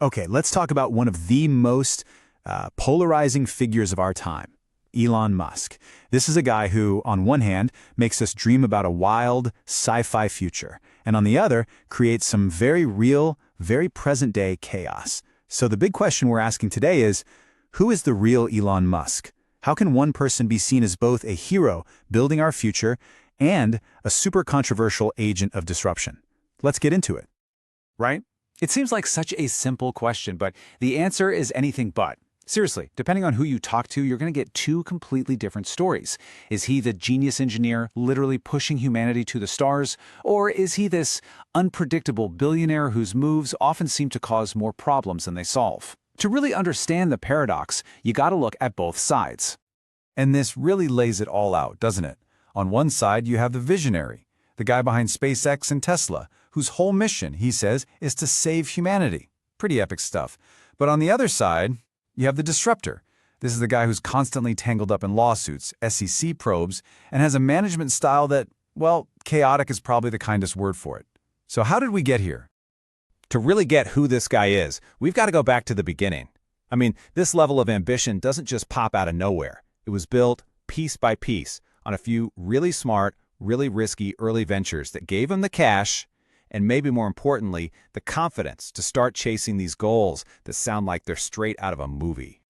Okay, let's talk about one of the most polarizing figures of our time, Elon Musk. This is a guy who, on one hand, makes us dream about a wild, sci-fi future, and on the other, creates some very real, very present-day chaos. So the big question we're asking today is, who is the real Elon Musk? How can one person be seen as both a hero building our future and a super controversial agent of disruption? Let's get into it. Right? It seems like such a simple question, but the answer is anything but. Seriously, depending on who you talk to, you're going to get two completely different stories. Is he the genius engineer literally pushing humanity to the stars? Or is he this unpredictable billionaire whose moves often seem to cause more problems than they solve? To really understand the paradox, you got to look at both sides. And this really lays it all out, doesn't it? On one side, you have the visionary, the guy behind SpaceX and Tesla, whose whole mission, he says, is to save humanity. Pretty epic stuff. But on the other side, you have the disruptor. This is the guy who's constantly tangled up in lawsuits, SEC probes, and has a management style that, well, chaotic is probably the kindest word for it. So how did we get here? To really get who this guy is, we've got to go back to the beginning. I mean, this level of ambition doesn't just pop out of nowhere. It was built piece by piece on a few really smart, really risky early ventures that gave him the cash and, maybe more importantly, the confidence to start chasing these goals that sound like they're straight out of a movie.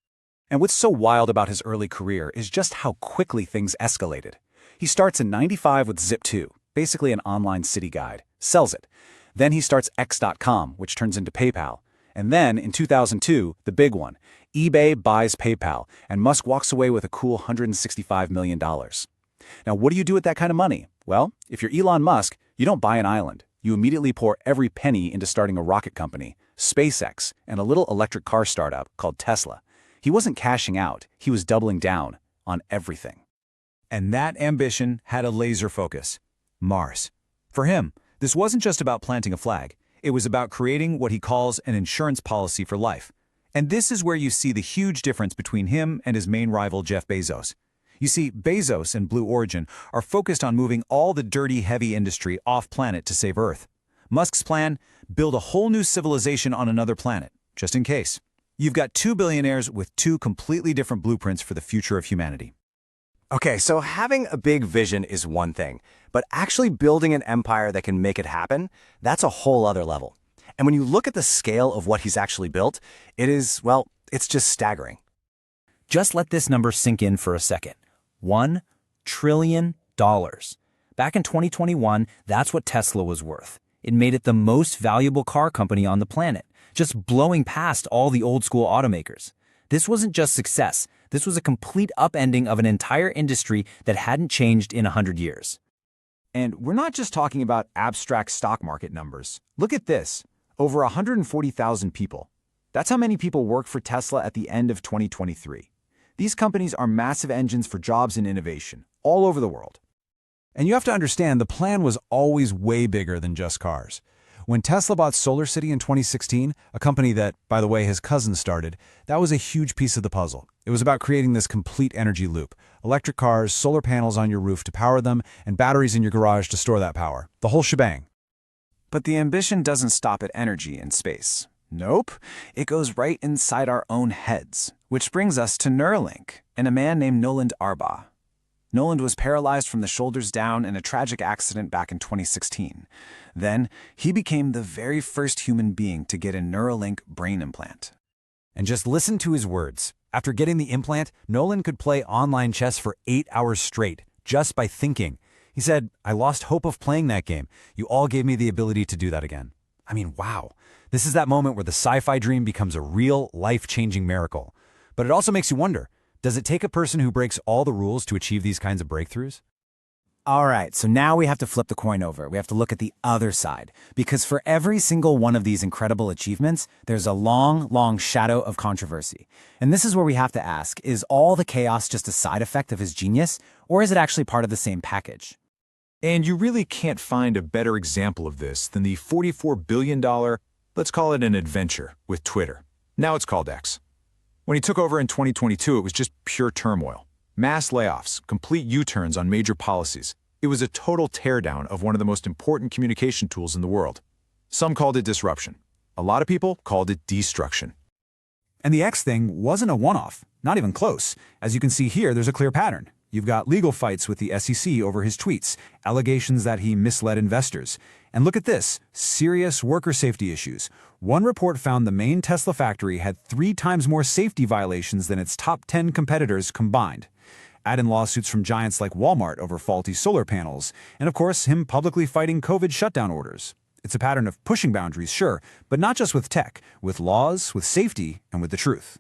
And what's so wild about his early career is just how quickly things escalated. He starts in '95 with Zip2, basically an online city guide, sells it. Then he starts X.com, which turns into PayPal. And then, in 2002, the big one, eBay buys PayPal, and Musk walks away with a cool $165 million. Now, what do you do with that kind of money? Well, if you're Elon Musk, you don't buy an island. You immediately pour every penny into starting a rocket company, SpaceX, and a little electric car startup called Tesla. He wasn't cashing out, he was doubling down on everything. And that ambition had a laser focus: Mars. For him, this wasn't just about planting a flag. It was about creating what he calls an insurance policy for life. And this is where you see the huge difference between him and his main rival, Jeff Bezos. You see, Bezos and Blue Origin are focused on moving all the dirty, heavy industry off-planet to save Earth. Musk's plan? Build a whole new civilization on another planet, just in case. You've got two billionaires with two completely different blueprints for the future of humanity. Okay, so having a big vision is one thing, but actually building an empire that can make it happen, that's a whole other level. And when you look at the scale of what he's actually built, it is, well, it's just staggering. Just let this number sink in for a second. $1 trillion. Back in 2021, that's what Tesla was worth. It made it the most valuable car company on the planet, just blowing past all the old-school automakers. This wasn't just success. This was a complete upending of an entire industry that hadn't changed in 100 years. And we're not just talking about abstract stock market numbers. Look at this. Over 140,000 people. That's how many people work for Tesla at the end of 2023. These companies are massive engines for jobs and innovation, all over the world. And you have to understand, the plan was always way bigger than just cars. When Tesla bought SolarCity in 2016, a company that, by the way, his cousin started, that was a huge piece of the puzzle. It was about creating this complete energy loop: electric cars, solar panels on your roof to power them, and batteries in your garage to store that power. The whole shebang. But the ambition doesn't stop at energy and space. Nope, it goes right inside our own heads. Which brings us to Neuralink and a man named Noland Arbaugh. Noland was paralyzed from the shoulders down in a tragic accident back in 2016. Then, he became the very first human being to get a Neuralink brain implant. And just listen to his words. After getting the implant, Nolan could play online chess for 8 hours straight, just by thinking. He said, "I lost hope of playing that game. You all gave me the ability to do that again." I mean, wow. This is that moment where the sci-fi dream becomes a real, life-changing miracle. But it also makes you wonder, does it take a person who breaks all the rules to achieve these kinds of breakthroughs? All right, so now we have to flip the coin over. We have to look at the other side. Because for every single one of these incredible achievements, there's a long, long shadow of controversy. And this is where we have to ask, is all the chaos just a side effect of his genius, or is it actually part of the same package? And you really can't find a better example of this than the $44 billion, let's call it an adventure, with Twitter. Now it's called X. When he took over in 2022, it was just pure turmoil. Mass layoffs, complete U-turns on major policies. It was a total teardown of one of the most important communication tools in the world. Some called it disruption. A lot of people called it destruction. And the X thing wasn't a one-off, not even close. As you can see here, there's a clear pattern. You've got legal fights with the SEC over his tweets, allegations that he misled investors. And look at this, serious worker safety issues. One report found the main Tesla factory had 3 times more safety violations than its top 10 competitors combined. Add in lawsuits from giants like Walmart over faulty solar panels, and of course, him publicly fighting COVID shutdown orders. It's a pattern of pushing boundaries, sure, but not just with tech, with laws, with safety, and with the truth.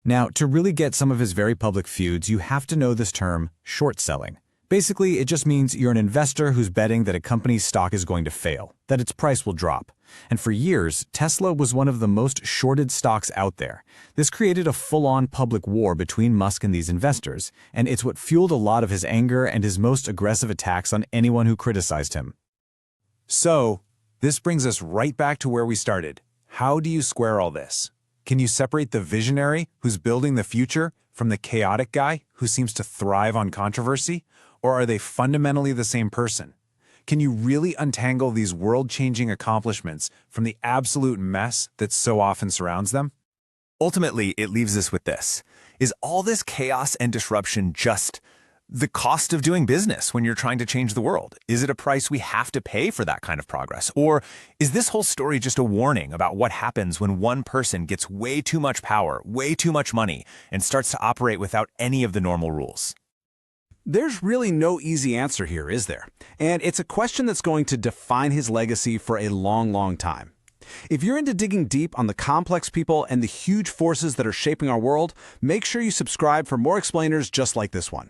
Now, to really get some of his very public feuds, you have to know this term, short selling. Basically, it just means you're an investor who's betting that a company's stock is going to fail, that its price will drop. And for years, Tesla was one of the most shorted stocks out there. This created a full-on public war between Musk and these investors, and it's what fueled a lot of his anger and his most aggressive attacks on anyone who criticized him. So, this brings us right back to where we started. How do you square all this? Can you separate the visionary who's building the future from the chaotic guy who seems to thrive on controversy? Or are they fundamentally the same person? Can you really untangle these world-changing accomplishments from the absolute mess that so often surrounds them? Ultimately, it leaves us with this. Is all this chaos and disruption just the cost of doing business when you're trying to change the world? Is it a price we have to pay for that kind of progress? Or is this whole story just a warning about what happens when one person gets way too much power, way too much money, and starts to operate without any of the normal rules? There's really no easy answer here, is there? And it's a question that's going to define his legacy for a long, long time. If you're into digging deep on the complex people and the huge forces that are shaping our world, make sure you subscribe for more explainers just like this one.